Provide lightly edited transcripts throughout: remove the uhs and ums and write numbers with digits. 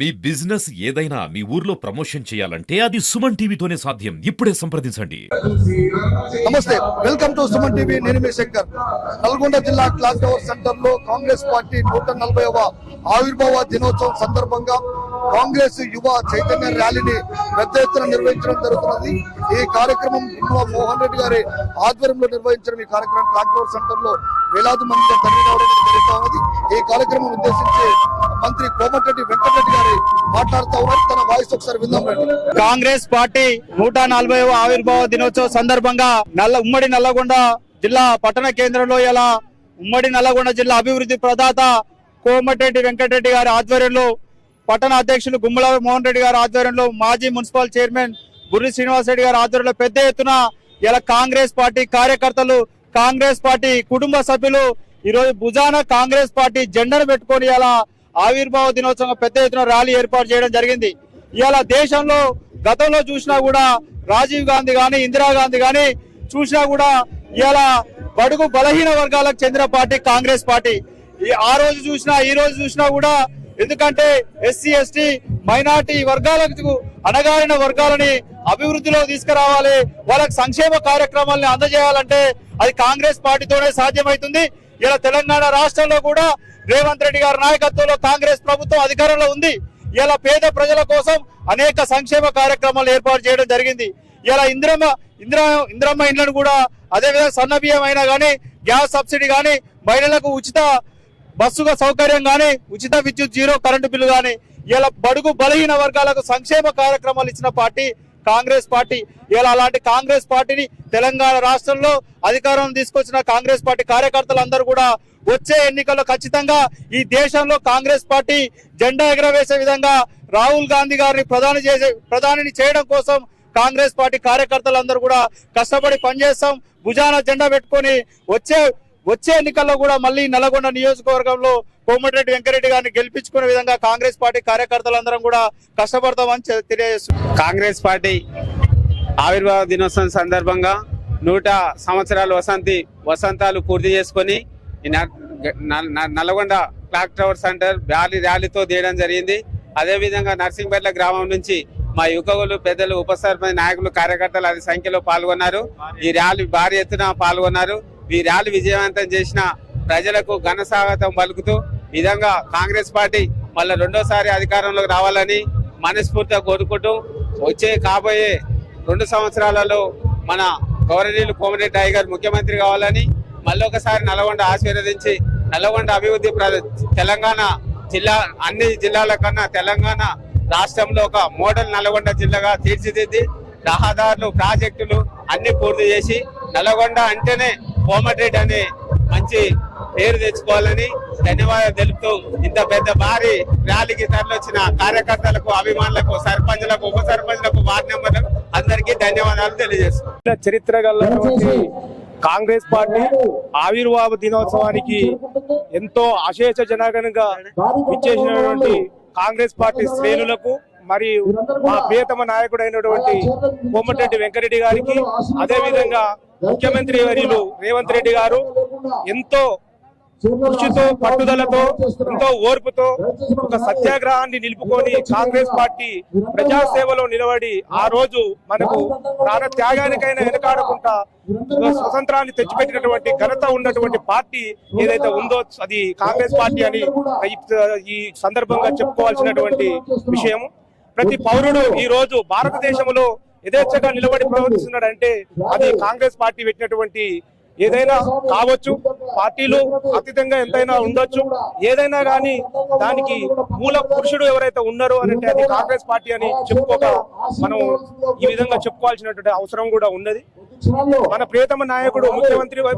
మీ business ఏదైనా మీ ఊర్లో promotion చేయాలంటే అది సుమన్ టీవీతోనే సాధ్యం. ఇప్పుడే సంప్రదించండి. నమస్తే, వెల్కమ్ టు సుమన్ టీవీ. నేను మీ శంకర్. నల్గొండ జిల్లా క్లాక్ టవర్ సెంటర్ లో కాంగ్రెస్ పార్టీ 140వ ఆవిర్భావ దినోత్సవం సందర్భంగా కాంగ్రెస్ యువ చైతన్య ర్యాలీని పెద్ద ఎత్తున నిర్వహించడం జరుగుతున్నది. ఈ కార్యక్రమం మోహన్ రెడ్డి గారి ఆధ్వర్యంలో నిర్వహించడం. ఈ కార్యక్రమం క్లాక్ టవర్ సెంటర్ లో వేలాది మందిగా తరలి రావడం జరుగుతూ ఉన్నది. ఈ కార్యక్రమం ఉద్దేశించి మంత్రి కోమటిరెడ్డి వెంకటరెడ్డి గారు మాట్లాడుతూ ఉన్నారు. తన వాయిస్ ఒకసారి విందాం. కాంగ్రెస్ పార్టీ 140వ ఆవిర్భావ దినోత్సవం సందర్భంగా ఉమ్మడి నల్లగొండ జిల్లా పట్టణ కేంద్రంలో ఇలా ఉమ్మడి నల్లగొండ జిల్లా అభివృద్ధి ప్రదాత కోమటిరెడ్డి వెంకటరెడ్డి గారి ఆధ్వర్యంలో, పట్టణ అధ్యక్షులు గుమ్మల మోహన్ రెడ్డి గారి ఆధ్వర్యంలో, మాజీ మున్సిపల్ చైర్మన్ బుర్రి శ్రీనివాసరెడ్డి గారి ఆధ్వర్యంలో పెద్ద ఎత్తున ఇలా కాంగ్రెస్ పార్టీ కార్యకర్తలు, కాంగ్రెస్ పార్టీ కుటుంబ సభ్యులు ఈరోజు భుజాన కాంగ్రెస్ పార్టీ జెండాను పెట్టుకొని ఇలా ఆవిర్భావ దినోత్సవం పెద్ద ఎత్తున ర్యాలీ ఏర్పాటు చేయడం జరిగింది. ఇలా దేశంలో గతంలో చూసినా కూడా రాజీవ్ గాంధీ గాని, ఇందిరాగాంధీ గాని చూసినా కూడా ఇలా బడుగు బలహీన వర్గాలకు చెందిన పార్టీ కాంగ్రెస్ పార్టీ. ఆ రోజు చూసినా ఈ రోజు చూసినా కూడా, ఎందుకంటే ఎస్సీ ఎస్టీ మైనార్టీ వర్గాలకు, అణగారిన వర్గాలని అభివృద్ధిలో తీసుకురావాలి, వాళ్ళకి సంక్షేమ కార్యక్రమాలను అందజేయాలంటే అది కాంగ్రెస్ పార్టీతోనే సాధ్యమవుతుంది. ఇలా తెలంగాణ రాష్ట్రంలో కూడా రేవంత్ రెడ్డి గారి నాయకత్వంలో కాంగ్రెస్ ప్రభుత్వం అధికారంలో ఉంది. ఇలా పేద ప్రజల కోసం అనేక సంక్షేమ కార్యక్రమాలు ఏర్పాటు చేయడం జరిగింది. ఇలా ఇంద్రమ్మ ఇండ్లను కూడా, అదేవిధంగా సన్న బియ్యం అయినా కానీ, గ్యాస్ సబ్సిడీ కానీ, మహిళలకు ఉచిత బస్సుగా సౌకర్యం కానీ, ఉచిత విద్యుత్, జీరో కరెంటు బిల్లు కానీ, ఇలా బడుగు బలహీన వర్గాలకు సంక్షేమ కార్యక్రమాలు ఇచ్చిన పార్టీ కాంగ్రెస్ పార్టీ. ఇలా అలాంటి కాంగ్రెస్ పార్టీని తెలంగాణ రాష్ట్రంలో అధికారం తీసుకొచ్చిన కాంగ్రెస్ పార్టీ కార్యకర్తలందరూ కూడా వచ్చే ఎన్నికల్లో ఖచ్చితంగా ఈ దేశంలో కాంగ్రెస్ పార్టీ జెండా ఎగరవేసే విధంగా రాహుల్ గాంధీ గారిని ప్రధానిని చేయడం కోసం కాంగ్రెస్ పార్టీ కార్యకర్తలందరూ కూడా కష్టపడి పనిచేస్తాం. భుజాన జెండా పెట్టుకొని వచ్చే ఎన్నికల్లో కూడా మళ్ళీ నల్గొండ నియోజకవర్గంలో కోమటిరెడ్డి వెంకటరెడ్డి గారిని గెలిపించుకునే విధంగా కాంగ్రెస్ పార్టీ కార్యకర్తలందరం కూడా కష్టపడతామని తెలియజేస్తున్నాం. కాంగ్రెస్ పార్టీ ఆవిర్భావ దినోత్సవం సందర్భంగా 100 సంవత్సరాలు వసంతాలు పూర్తి చేసుకొని నల్గొండ క్లాక్ టవర్ సెంటర్ ర్యాలీతో తీయడం జరిగింది. అదేవిధంగా నర్సింగ్పేట గ్రామం నుంచి మా యువకులు, పెద్దలు, ఉప సర్పంచ్ నాయకులు, కార్యకర్తలు అధిక సంఖ్యలో పాల్గొన్నారు. ఈ ర్యాలీ భారీ ఎత్తున పాల్గొన్నారు. ఈ ర్యాలీ విజయవంతం చేసిన ప్రజలకు ఘన స్వాగతం పలుకుతూ విధంగా కాంగ్రెస్ పార్టీ మళ్ళీ రెండోసారి అధికారంలోకి రావాలని మనస్ఫూర్తిగా కోరుకుంటూ, కాబోయే 2 సంవత్సరాలలో మన గౌరవనీయులు కోమటిరెడ్డి గారు ముఖ్యమంత్రి కావాలని మళ్ళొకసారి నల్గొండ ఆశీర్వదించి నల్గొండ అభివృద్ధి తెలంగాణ అన్ని జిల్లాల కన్నా తెలంగాణ రాష్ట్రంలో ఒక మోడల్ నల్గొండ జిల్లాగా తీర్చిదిద్ది రహదారులు, ప్రాజెక్టులు అన్ని పూర్తి చేసి నల్గొండ అంటేనే కోమటిరెడ్డి అనే మంచి పేరు తెచ్చుకోవాలని ధన్యవాదాలు తెలుపుతూ, ఇంత పెద్ద భారీ ర్యాలీకి తరలివచ్చిన కార్యకర్తలకు, అభిమానులకు, సర్పంచ్లకు, ఉప సర్పంచ్లకు, వార్డు మెంబర్లకు అందరికీ ధన్యవాదాలు తెలియజేస్తున్నాం. చరిత్ర గల కాంగ్రెస్ పార్టీ ఆవిర్భావ దినోత్సవానికి ఎంతో అశేష జనాగణంగా ఇచ్చేసినటువంటి కాంగ్రెస్ పార్టీ శ్రేణులకు మరియు మా ప్రియతమ నాయకుడు అయినటువంటి కోమటిరెడ్డి వెంకటరెడ్డి గారికి, అదేవిధంగా ముఖ్యమంత్రి వర్యులు రేవంత్ రెడ్డి గారు ఎంతో కృషితో, పట్టుదలతో, ఎంతో ఓర్పుతో ఒక సత్యాగ్రహాన్ని నిలుపుకొని కాంగ్రెస్ పార్టీ ప్రజాసేవలో నిలబడి ఆ రోజు మనకు ప్రాణ త్యాగానికైనా వెనకాడకుండా స్వతంత్రాన్ని తెచ్చిపెట్టినటువంటి ఘనత ఉన్నటువంటి పార్టీ ఏదైతే ఉందో అది కాంగ్రెస్ పార్టీ అని ఈ సందర్భంగా చెప్పుకోవాల్సినటువంటి విషయం. ప్రతి పౌరుడు ఈ రోజు భారతదేశంలో యథేచ్ఛగా నిలబడి ప్రవర్తిస్తున్నాడంటే అది కాంగ్రెస్ పార్టీ పెట్టినటువంటి ఏదైనా కావచ్చు. పార్టీలు అతీతంగా ఎంతైనా ఉండొచ్చు, ఏదైనా కానీ దానికి మూల పురుషుడు ఎవరైతే ఉన్నారో అంటే అది కాంగ్రెస్ పార్టీ అని చెప్పుకోక మనం ఈ విధంగా చెప్పుకోవాల్సినటువంటి అవసరం కూడా ఉన్నది. మన ప్రియతమ నాయకుడు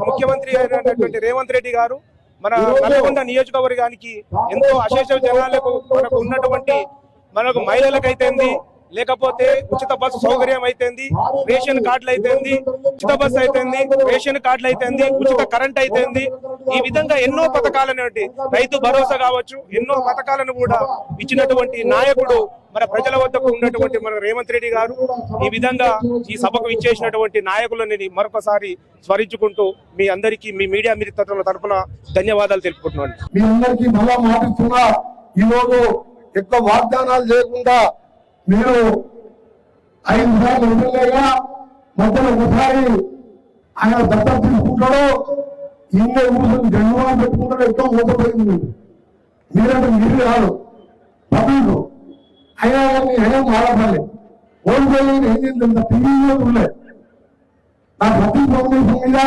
ముఖ్యమంత్రి అయినటువంటి రేవంత్ రెడ్డి గారు మన నల్గొండ నియోజకవర్గానికి ఎంతో అశేష జనాలకు, మనకు ఉన్నటువంటి మనకు మహిళలకైతేంది, లేకపోతే ఉచిత బస్సు సౌకర్యం అయితేంది, రేషన్ కార్డులు అయితేంది, ఉచిత బస్సు అయితేంది, రేషన్ కార్డులు అయితేంది, ఉచిత కరెంట్ అయితేంది, ఈ విధంగా ఎన్నో పథకాలను, రైతు భరోసా కావచ్చు, ఎన్నో పథకాలను కూడా ఇచ్చినటువంటి నాయకుడు మన ప్రజల వద్దకు ఉన్నటువంటి మన రేవంత్ రెడ్డి గారు. ఈ విధంగా ఈ సభకు ఇచ్చేసినటువంటి నాయకులని మరొకసారి స్మరించుకుంటూ మీ అందరికీ, మీ మీడియా మిత్రుల తరఫున ధన్యవాదాలు తెలుపుకుంటున్నాను. మీ అందరికీ మళ్ళా మాటిస్తున్నా, ఈరోజు ఎక్కువ వాగ్దానాలు చేయకుండా మీరు 5 సార్లు ఎమ్మెల్యేగా మధ్యలో ఒకసారి ఆయన దత్తత తీసుకుంటాడో ఇంకే కూర్చొని జన్మం పెట్టుకుంటాడో ఎక్కువ మోసపోయింది మీరంటే మీరు కాదు పబ్లిక్ అయినా కానీ ఏం మాట్లాడాలి ఓడిపోయి ఏం చేసింది టీవీలో ఉండలే నా ప్రతి ఫౌండేషన్ మీద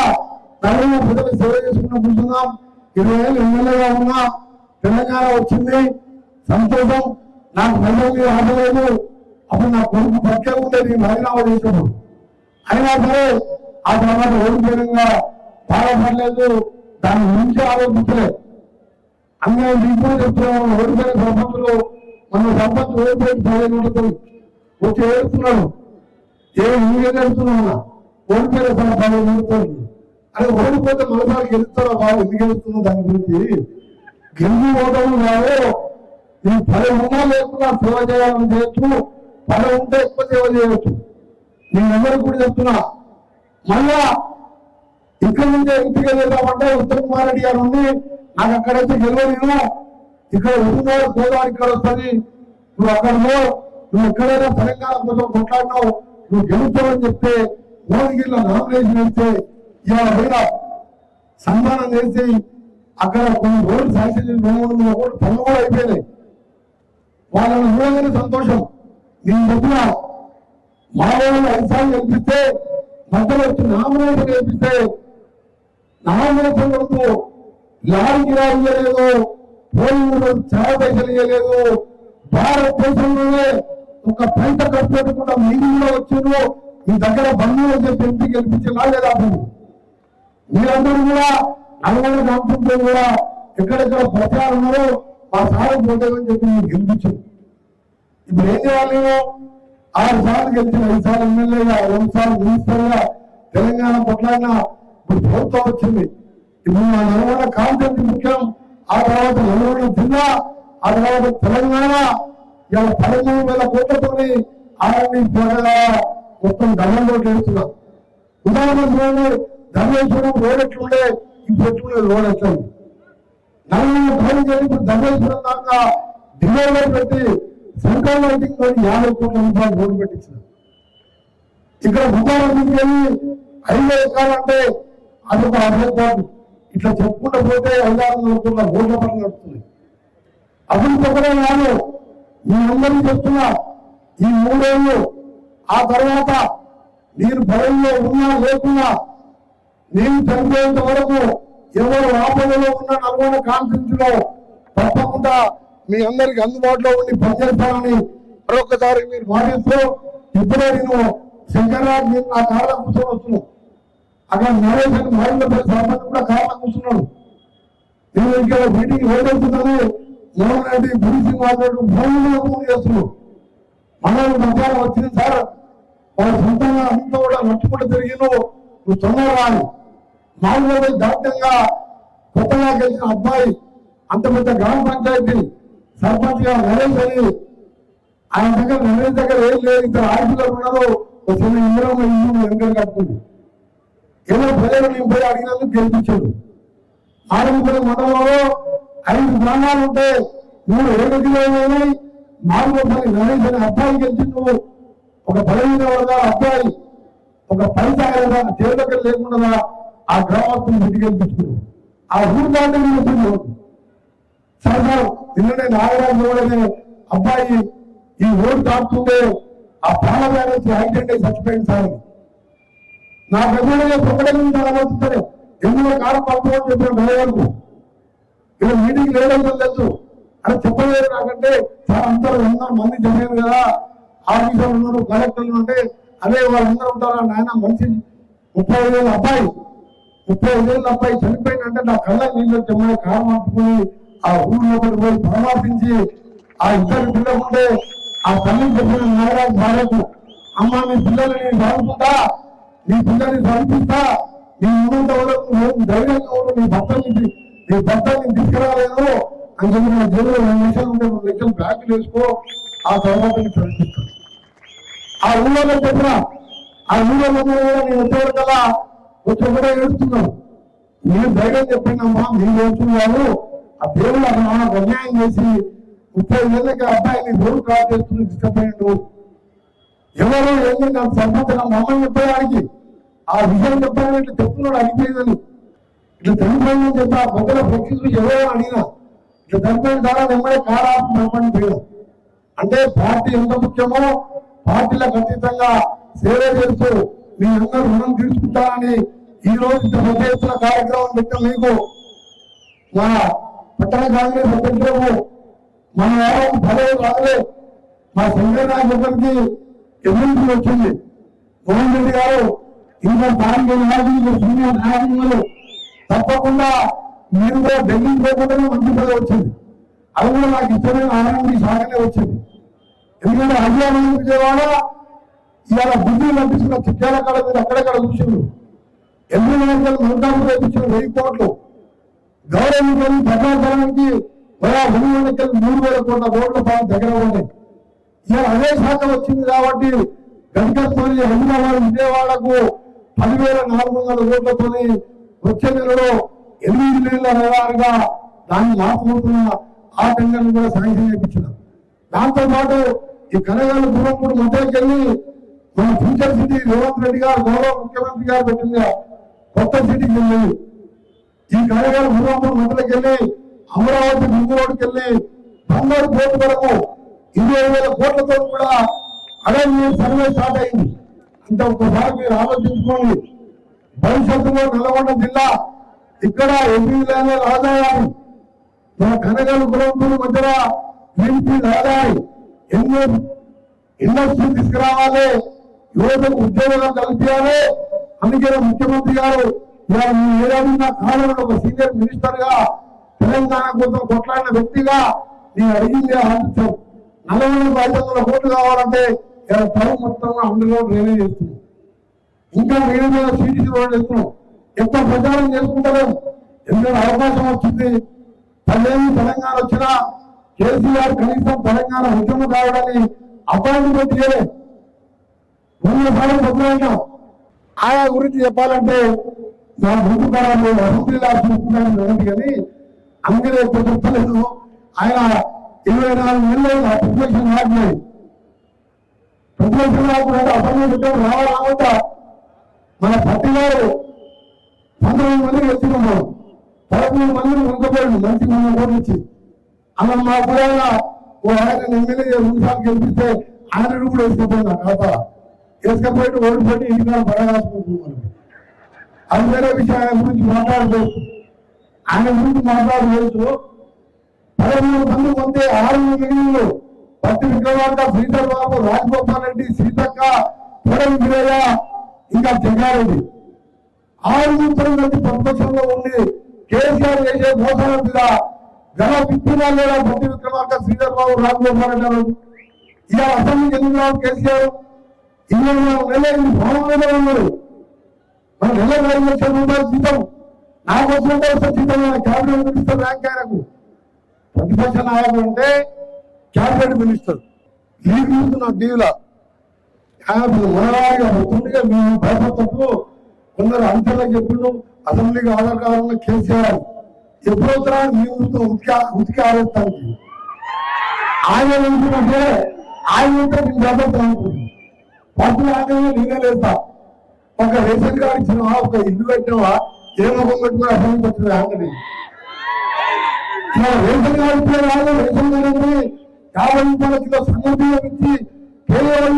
నలుగురు ప్రజలకు సేవ చేసుకున్న కూర్చున్నాం 20 ఏళ్ళు ఎమ్మెల్యేగా ఉన్నా తెలంగాణ వచ్చింది సంతోషం నాకు ప్రజల మీద ఆశ లేదు అప్పుడు నా కొడుకు బతికే ఉండేది రాజీనామా చేసినప్పుడు అయినా సరే ఆ తర్వాత ఓడిపోయినంగా బాధపడలేదు దాని గురించి ఆలోచించలేదు అన్యాయం దిగుబడి చెప్తున్నాం ఓడిపోయిన సర్పంచులు మన సర్పంచ్ ఓడిపోయి 15 ఉంటుంది వచ్చి ఏడుస్తున్నాడు ఏం ఏడుతున్నా ఓడిపోయిన 15 ఉంటుంది అది ఓడిపోతే మరోసారి గెలుస్తారా బాబు ఎందుకు గెలుస్తున్నావు దాని గురించి గెలుపు ఓటములు కాదు ఈ 10 ఉన్నా లేకుండా సేవ చేయాలని చేయొచ్చు 10 ఉంటే ఎక్కువ సేవ చేయవచ్చు నేనందరికీ కూడా చెప్తున్నా మళ్ళా ఇక్కడ నుంచి ఎంపిక చేద్దామంటే ఉత్తమ్ కుమార్ రెడ్డి గారు ఉంది నాకు అక్కడైతే గెలవలేను ఇక్కడ ఉన్నారు గోదావరి ఇక్కడ వస్తుంది నువ్వు అక్కడలో నువ్వు ఎక్కడైనా తెలంగాణ కోసం కొట్లాడినావు నువ్వు గెలుస్తావని చెప్తే భువనగిరిలో నామినేషన్ వేస్తే ఇవాళ పోయినా సన్మానం చేసి అక్కడ కొన్ని రోడ్లు శాంక్షన్ చేసి 200 కోట్లు పనులు కూడా అయిపోయినాయి వాళ్ళని చూడగానే సంతోషం నేను చెప్పిన మా వాళ్ళు 5 సార్లు గెలిపిస్తే మధ్యలో వచ్చి నామినేషన్ గెలిపిస్తే నామినేషన్ వరకు లారీకి ఇవ్వలేదు పోలింగ్ చాలా పైసలు ఇవ్వలేదు భారతదేశంలోనే ఒక పైస ఖర్చు పెట్టకుండా మీరు కూడా వచ్చారు మీ దగ్గర బంధువులు చెప్పి ఎంపీ గెలిపించేలా లేదా మీరందరూ కూడా నల్గొండ కాన్స్టిట్యూన్సీ కూడా ఎక్కడెక్కడ ప్రచారం ఉన్నారో మా సార్ పోతామని చెప్పి మీరు గెలిపించారు ఇప్పుడు ఏం చేయాలి 6 సార్లు గెలిచిన 5 సార్లు ఎమ్మెల్యేగా 2 సార్లు మినిస్టర్గా తెలంగాణ కొట్లాడిన ఇప్పుడు ప్రభుత్వం వచ్చింది ఇప్పుడు మా నల్గొండ కాన్స్టిట్యూన్సీ ముఖ్యం ఆ తర్వాత నల్గొండ జిల్లా ఆ తర్వాత తెలంగాణ ఇలా 13,000 కోట్లతోని ఆర్ఎండి మొత్తం ధనంలో వేస్తున్నాం ఉదాహరణ చూడండి ధర్మేశ్వరం రోడ్ ఎట్లుండే ఇప్పుడు ఎట్లుండే రోడ్ ఎట్లుంది నల్గొండ పని చేసి ఇప్పుడు ధర్మేశ్వరం దాకా డివైడర్ పెట్టి సెంట్రల్ లైటింగ్ 50 కోట్ల రూపాయలు రోడ్డు పెట్టించిన ఇక్కడ ఉదాహరణకి వెళ్ళి 5 ఎకరాలంటే అది ఒక 60 కోట్లు ఇట్లా చెప్పుకుంటూ పోతే 500 కోట్ల రోడ్ల పని నడుస్తుంది అభివృద్ధి ఒకటే కాదు మీ అందరికీ చెప్తున్నా ఈ 3 ఏళ్ళు ఆ తర్వాత మీరు భయంలో ఉన్నా లేకున్నా నేను చనిపోయేంత వరకు ఎవరు ఆపదలో ఉన్న నల్గొండ కాన్ఫరెన్స్ లో తప్పకుండా మీ అందరికి అందుబాటులో ఉండి పనిచేస్తానని మరొకసారి మీరు మాటిస్తూ ఇప్పుడే నేను శంకర్రాజు మీరు నా కార్లో కూర్చొని వస్తున్నాను అక్కడ నరేష్ అని మహిళ సర్పంచ్ కూడా కార్లో కూర్చున్నాడు నేను ఇక్కడ మీటింగ్ ఓడవుతుందని మోహన్ రెడ్డి గురించి మాట్లాడు ఫోన్ చేస్తున్నాడు మనల్ని మధ్యాహ్నం వచ్చింది సార్ వాళ్ళ సొంతంగా అంతా కూడా నట్టుకుంటూ తిరిగిను నువ్వు తొందరగా మామూలుగా దాప్యంగా కొత్తగా గెలిచిన అబ్బాయి అంత పెద్ద గ్రామ పంచాయతీ సర్పంచ్ గా నరేష్ అని ఆయన దగ్గర నరేష్ దగ్గర ఏం లేదు ఇద్దరు ఆయుధులు ఉన్నారు ఒక చిన్న ఇల్లు వెంకట కట్టుకుంది ఏదో ప్రజలు నేను పోయి అడిగినందుకు గెలిపించాడు ఆరుపల్లి మండలంలో 5 గ్రామాలు ఉంటే 3 ఏకగ్రీవాలు మారుపల్లి నరేష్ అనే అబ్బాయి గెలిచిండు ఒక 15 వర్గాల అబ్బాయి ఒక పైసా చేతి దగ్గర లేకుండా ఆ గ్రామస్తులు ఇంటికి గెలిపించుకున్నారు ఆ ఊరు దాటి వచ్చింది సార్ నిన్ననే నాగరాజు అనే అబ్బాయి ఈ ఓటు దాటుతుంటే ఆ ప్రాణాలు యాక్సిడెంట్ అయి చచ్చిపోయింది సార్ నా పెద్దగా ప్రకటన ఆలోచిస్తారే ఎందులో కాలం పంపమని చెప్పిన భయవరకు ఇలా మీటింగ్ లేదని తెలుసు అని చెప్పలేదు నాకంటే చాలా అందరూ 100 మంది జరిగారు కదా ఆఫీసర్లు ఉన్నారు కలెక్టర్లు అంటే అదే వాళ్ళందరూ ఉంటారా నాయన మంచి 35 ఏళ్ళ అబ్బాయి 35 ఏళ్ళ అబ్బాయి చనిపోయిందంటే నా కళ్ళ నీళ్ళు చెమ్మని కాలం పంపుకుని ఆ ఊళ్ళో పోయి పరామర్శించి ఆ ఇద్దరు పిల్లలు ఉంటే ఆ తల్లి చెప్పిన నాగరాజు భార్యకు అమ్మ నీ పిల్లల్ని నేను చదువుకుంటా నీ పిల్లల్ని చదివిస్తా నీ ఉన్నంత వరకు ధైర్యంగా నీ భర్తని తీసుకురాలేదు అని చెప్పి నా జైలు 2 లక్షలు ఉంటే 2 లక్షలు బ్యాగులు వేసుకో ఆ తర్వాత చదివిస్తాను ఆ ఊళ్ళో చెప్పిన ఆ ఊళ్ళో కూడా నేను వచ్చేవరకల్లా వచ్చి ఒకటే ఏడుస్తున్నాను నేను ధైర్యం చెప్పినమ్మా మీరు ఏడుస్తున్నారు ఆ దేవుడు నాకు అన్యాయం చేసి 30 ఏళ్ళకి అబ్బాయిని రోడ్డు క్రాస్ చేస్తున్న తీసుకుపోయిండు. ఎవరు ఏంటి నాకు సంబంధం మమ్మల్ని చెప్పడానికి ఆ విషయం చెప్పాలని ఇట్లా చెప్తున్నాడు అడిగిపోయిందని ఇట్లా చనిపోయిందని చెప్పి ఆ పొద్దున ప్రశ్నిస్తూ ఎవరో అడిగినా ఇట్లా చనిపోయిన ద్వారా నెమ్మది కారాపు నమ్మని పోయాం. అంటే పార్టీ ఎంత ముఖ్యమో పార్టీలకు అతీతంగా సేవ చేస్తూ మీ అందరూ రుణం తీర్చుకుంటారని ఈ రోజు ఇంత పెద్ద ఎత్తున కార్యక్రమం పెట్టిన మీకు మా పట్టణ కాంగ్రెస్ అధ్యక్షులకు మన వారం పదవి రాలే మా సంజయ్ నాయకుడికి ఎమ్మెల్సీ వచ్చింది. మోహన్ రెడ్డి గారు ఇంకా స్థానిక నాయకులు సీనియర్ నాయకులు తప్పకుండా మీరు కూడా ఢిల్లీకి పోకుండానే మంత్రి పదవి వచ్చింది. అది కూడా నాకు ఇష్టమైన ఆనందీ శాఖనే వచ్చింది. ఎందుకంటే హర్యానా విజయవాడ ఇవాళ బుద్ధులు పంపించిన చిట్యాల కాడ మీద అక్కడక్కడ చూసిండ్రు. ఎమ్మెల్యే మనకాలు తెప్పించిన 1000 కోట్లు గౌరవించాలి ప్రజాధనానికి 3,000 కోట్ల రోడ్ల దగ్గర ఉన్నాయి. ఇవాళ అదే శాఖ వచ్చింది కాబట్టి గణకత్తో హైదరాబాద్ విజయవాడకు 10,400 కోట్లతో వచ్చే నెలలో 8 నెలల వ్యవహారంగా దాన్ని మార్పుతున్న ఆ టెండర్లు కూడా శాంక్షన్ చేయించిన. దాంతో పాటు ఈ కనగాల గురంపూడి మధ్యకి వెళ్ళి మన ఫ్యూచర్ సిటీ రేవంత్ రెడ్డి గారు గౌరవ ముఖ్యమంత్రి గారు పెట్టిన కొత్త సిటీకి వెళ్ళి ఈ కనగాల గురంపూడి మధ్యకి వెళ్ళి అమరావతి ముందు రోడ్డుకి వెళ్ళి బంగారు పోర్టు వరకు 20,000 కోట్లతో కూడా అడవి సర్వే స్టార్ట్ అయింది. అంటే ఒక్కసారి మీరు ఆలోచించుకోండి. భవిష్యత్తులో నల్గొండ జిల్లా ఇక్కడ ఎంపీలైన రాజాయాలు మన కనగలు గురంపూడి మధ్యన ఎంపీ రాజాయి ఎన్నో ఇండస్ట్రీ తీసుకురావాలి, యువతకు ఉద్యోగాలు కల్పించాలి. అందుకే ముఖ్యమంత్రి గారు ఏడాది కాలంలో ఒక సీనియర్ మినిస్టర్ గా తెలంగాణ కోసం కొట్లాడిన వ్యక్తిగా నేను అడిగింది ఆలోచించాం. 4,500 కోట్లు కావాలంటే టౌన్ మొత్తం అందులో డ్రైనేజ్ చేస్తున్నాం. ఇంకా వేరే మీద సిటీసీ రోడ్ వేస్తున్నాం. ఎంత ప్రచారం చేసుకుంటలేము. ఎందుకంటే అవకాశం వచ్చింది. 10 ఏళ్ళు తెలంగాణ వచ్చినా కేసీఆర్ కనీసం తెలంగాణ ఉద్యమం కావడాన్ని అపాయింట్మెంట్ చేయలేదు. 100 సార్లు బదులైనా ఆయా గురించి చెప్పాలంటే నా ముందు కాలంలో అసెంబ్లీలో చూసుకున్నాను కానీ అందరూ ఎక్కువ చెప్తలేదు. ఆయన 24 నెలలు ప్రతిపక్షం రాకపోయి ప్రతిపక్షం రాకుండా అసెంబ్లీ ఉద్యోగం రావాలంట మన పట్టి గారు 19 మందికి వచ్చినాము. 13 మందిని ముందుపోయాడు మంచి 3 కోట్లు ఇచ్చి. అలా మా కూడా ఓ ఆయన ఎమ్మెల్యే 2 సార్లు గెలిపిస్తే ఆయన కూడా వేసుకుపోయింది ఆ ఖాతా వేసుకపోయి ఓడిపోయి ఇంటికాడ పడగాసుకుంటున్నాను. అది వేరే విషయం. ఆయన గురించి మాట్లాడలేదు. ఆయన గురించి మాట్లాడలేదు. 13 మంది పొందే 6 మిగిలిన పత్తి విక్రమార్క, శ్రీధర్ బాబు, రాజగోపాల్ రెడ్డి, సీతక్క, పొరం వీరయ్య, ఇంకా జగ్గారెడ్డి 6 కలిసి ప్రతిపక్షంలో ఉండి కేసీఆర్ చేసే మోసాల మీద గల విప్పినా లేదా పత్తి విక్రమార్క, శ్రీధర్ బాబు, రాజగోపాల్ రెడ్డి ఇలా అసెంబ్లీకి ఎందుకు రావు కేసీఆర్? 24 నెలలు భవనంలో ఉన్నారు. మన 5 లక్షల రూపాయలు జీతం నాకు వచ్చిన జీతం క్యాబినెట్ మినిస్టర్ ర్యాంక్ ఆయనకు. ప్రతిపక్ష నాయకుడు అంటే క్యాబినెట్ మినిస్టర్ లీడ్ చూస్తున్నా టీవీలో. మనవాడిగా వస్తుండగా మేము భయపడతాము. కొందరు అంతలో చెప్పిండు అసెంబ్లీకి ఆధార్ కార్డు ఉన్న కేసీఆర్ ఎప్పుడవుతారా మేము ఉతికి ఆరేస్తానికి ఆయన అనుకుంటే ఆయన ఉంటే మేము భయపడతాం అనుకుంటున్నాం. పట్టులు ఆగమే నేనే లేస్తా. ఒక రేషన్ కార్డు ఇచ్చినవా, ఒక ఇల్లు పెట్టినవా, ఏ ముఖం పెట్టుకుని అసెంబ్లీకి వచ్చింది ఆంగని రేషన్ కార్డు ఇచ్చే వాళ్ళు రేషన్ కార్డు 50 రూపాయల కిలో సంఘం బియ్యం ఇచ్చి కేవలం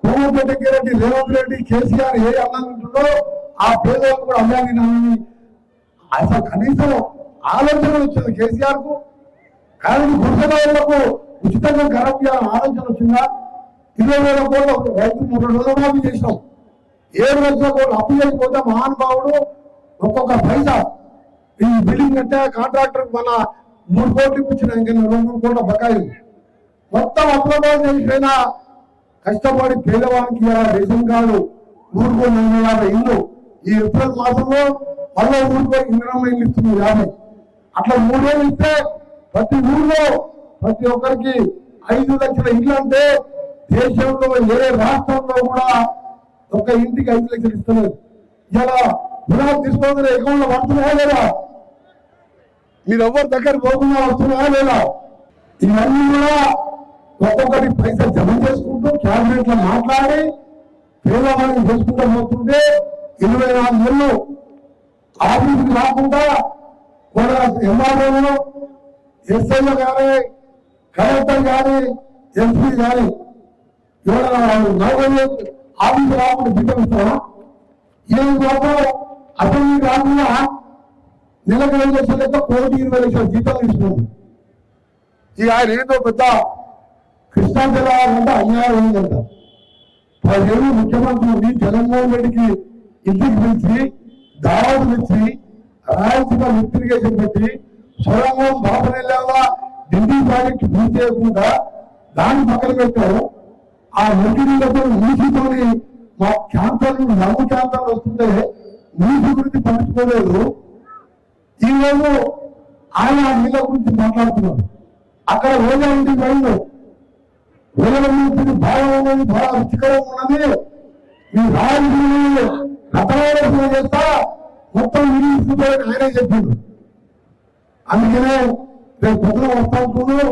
కోమటిరెడ్డి రెడ్డి, రేవంత్ రెడ్డి, కేసీఆర్ ఏ అన్నం ఉంటుందో ఆ పేదలకు కూడా అమ్మాని అసలు కనీసం ఆలోచన వచ్చింది కేసీఆర్ కు. కానీ గుర్తలకు ఉచితంగా కరెక్ట్ చేయాలని ఆలోచన వచ్చిందా? 20,000 కోట్లు రైతు రుణమాఫీ చేసినాం. 7 లక్షల కోట్లు అప్పు చేయకపోతే మహానుభావుడు ఒక్కొక్క పైసా ఈ బిల్డింగ్ అంటే కాంట్రాక్టర్ మన 3 కోట్లు ఇప్పించిన ఇంకా 2-3 కోట్ల బకాయి మొత్తం అప్రమాదం చేసిపోయినా కష్టపడి పేదవానికి రేషన్ కార్డు 3,450 ఇల్లు ఈ ఏప్రిల్ మాసంలో మళ్ళీ 3,20 ఇల్లు ఇస్తుంది 50. అట్లా 3 ఏళ్ళు ఇస్తే ప్రతి ఊళ్ళో ప్రతి ఒక్కరికి 5 లక్షల ఇల్లు అంటే దేశంలో ఏ రాష్ట్రంలో కూడా ఒక ఇంటికి 5 లక్షలు ఇస్తున్నారు. ఇలా రుణాలు తీసుకోవాలి అకౌంట్లో పడుతున్నాయా లేదా? మీరు ఎవరి దగ్గర పోకుండా వస్తున్నాయా లేదా? ఇవన్నీ కూడా ఒక్కొక్కటి పైసలు జమ చేసుకుంటూ క్యాబినెట్ లో మాట్లాడి పేదవాళ్ళని చేసుకుంటూ పోతుంటే 24 నెలలు ఆఫీసుకి రాకుండా కూడా ఎంఆర్ఓలు ఎస్ఐలు కానీ కలెక్టర్ కానీ ఎస్పీ కానీ ఎవరైనా నౌకర్లు ఆఫీసు రాకుండా జీతం ఇస్తారా? ఈ లోపల అసెంబ్లీ రాకుండా నెలకు 2 లక్షల లెక్క 1,20,00,000 జీతాలు ఇస్తుంది. ఈ ఆయన ఏదో పెద్ద కృష్ణా జిల్లా అంటే అన్యాయం అయిందంట. 10 ఏళ్ళు ముఖ్యమంత్రి ఉండి జగన్మోహన్ రెడ్డికి ఇంటికి పిలిచి దావతులు ఇచ్చి రాయలసీమ లిఫ్టిగేషన్ పెట్టి సొరంగం బాపనెల్లాగా ఢిల్లీ ప్రాజెక్టు పూర్తి చేయకుండా దాన్ని పక్కన పెట్టారు. ఆ మంత్రితో మూసితోని మా క్యాన్సర్లు నవ్వు క్యాన్సర్లు వస్తుంటే మూసి గురించి పట్టించుకోలేదు. ఈ రోజు ఆయన నీళ్ళ గురించి మాట్లాడుతున్నారు. అక్కడ రోజా ఇంటికి వెళ్ళదు, వేల బాగా ఉన్నది, బాగా రుచికరంగా ఉన్నది. మీ రాజకీయ రథాలు చేస్తా మొత్తం నిరీక్షితో ఆయనే చెప్పిండు. అందుకనే రేపు పొద్దున వస్తాను.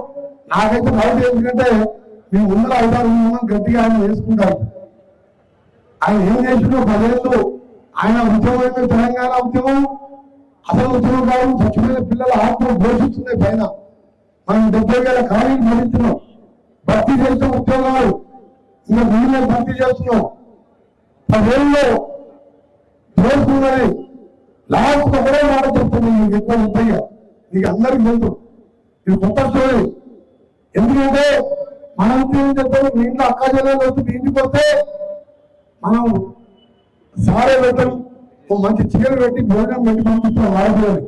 నాకైతే డౌట్ ఎందుకంటే మేము ముందర 5-6 మంది గట్టిగా ఆయన వేసుకుంటారు. ఆయన ఏం చేసిండో 10 ఏళ్ళు ఆయన ఉద్యమం, తెలంగాణ ఉద్యమం అసలు ఉద్యమం కాదు. చచ్చిపోయిన పిల్లల ఆత్మ ఘోషిస్తున్నాయి పైన. మనం 70,000 ఖాళీలు భరిస్తున్నాం, భర్తీ చేసిన ఉద్యోగాలు ఇంకా వీళ్ళే భర్తీ చేస్తున్నాం. 10 ఏళ్ళు దోచుకున్నది లాస్ట్ ఒకటే మాట చెప్తున్నాం. మీకు ఎక్కువ ఉంటాయి, మీకు అందరికి తెలుసు. ఇది కొత్త స్టోరీ. ఎందుకంటే మనం ఉద్యోగం చెప్తారు, మీ ఇంట్లో అక్క జిల్లాలో వచ్చి మీ ఇంటికి వస్తే మనం సారే పెట్టడం, మంచి చీర పెట్టి భోజనం పెట్టి పంపిస్తాం వాడకూడదు.